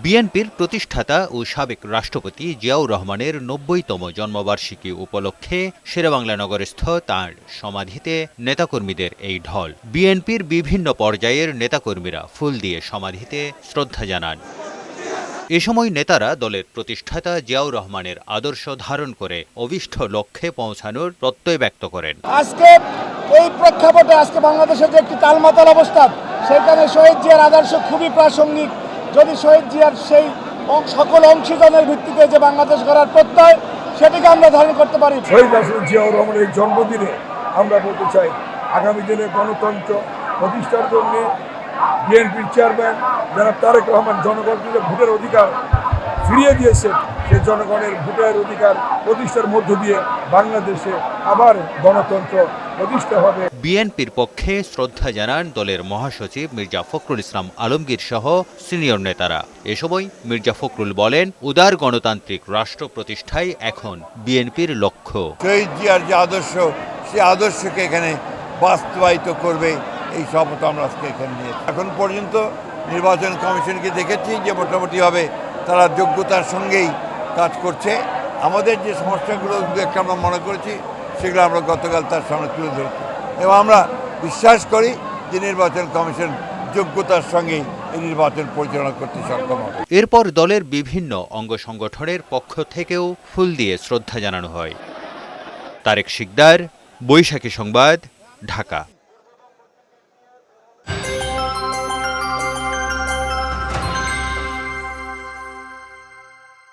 বিএনপির প্রতিষ্ঠাতা ও সাবেক রাষ্ট্রপতি জিয়াউর রহমানের ৯০তম জন্মবার্ষিকী উপলক্ষে শেরেবাংলা নগরস্থ তাঁর সমাধিতে নেতাকর্মীদের এই ঢল। বিএনপির বিভিন্ন পর্যায়ের নেতাকর্মীরা ফুল দিয়ে সমাধিতে শ্রদ্ধা জানান। এ সময় নেতারা দলের প্রতিষ্ঠাতা জিয়াউর রহমানের আদর্শ ধারণ করে অভিষ্ট লক্ষ্যে পৌঁছানোর প্রত্যয় ব্যক্ত করেন। আজকে এই প্রেক্ষাপটে আজকে বাংলাদেশের যে একটি টালমাটাল অবস্থা, সেখানে শহীদ জিয়ার আদর্শ খুবই প্রাসঙ্গিক। যদি শহীদ জিয়ার সেই সকল অংশীদানের ভিত্তিতে যে বাংলাদেশ গড়ার প্রত্যয়, সেটিকে আমরা ধারণ করতে পারি। শহীদ রাষ্ট্রপতি জিয়াউর রহমানের জন্মদিনে আমরা বলতে চাই, আগামী দিনে গণতন্ত্র প্রতিষ্ঠার জন্য বিএনপির চেয়ারম্যান জনাব তারেক রহমান জনগণকে যে ভোটের অধিকার ফিরিয়ে দিয়েছেন, সেই জনগণের ভোটের অধিকার প্রতিষ্ঠার মধ্য দিয়ে বাংলাদেশে আবার গণতন্ত্র প্রতিষ্ঠা হবে। বিএনপির পক্ষে শ্রদ্ধা জানান দলের মহাসচিব মির্জা ফখরুল ইসলাম আলমগীর সহ সিনিয়র নেতারা। এ সময় মির্জা ফখরুল বলেন, উদার গণতান্ত্রিক রাষ্ট্র প্রতিষ্ঠাই এখন বিএনপির লক্ষ্য। শহীদ জিয়ার যে আদর্শ, সেই আদর্শকে এখানে বাস্তবায়িত করবে, এই শপথ আমরা আজকে এখানে নিয়ে। এখন পর্যন্ত নির্বাচন কমিশনকে দেখেছি যে মোটামুটিভাবে তারা যোগ্যতার সঙ্গেই কাজ করছে। আমাদের যে সমস্যাগুলো একটা আমরা মনে করেছি, সেগুলো আমরা গতকাল তার সামনে তুলে ধরেছি এবং আমরা বিশ্বাস করি যে নির্বাচন কমিশন যোগ্যতার সঙ্গে এই নির্বাচন পরিচালনা করতে সক্ষম হবে। এরপর দলের বিভিন্ন অঙ্গ সংগঠনের পক্ষ থেকেও ফুল দিয়ে শ্রদ্ধা জানানো হয়। তারেক শিকদার, বৈশাখী সংবাদ, ঢাকা।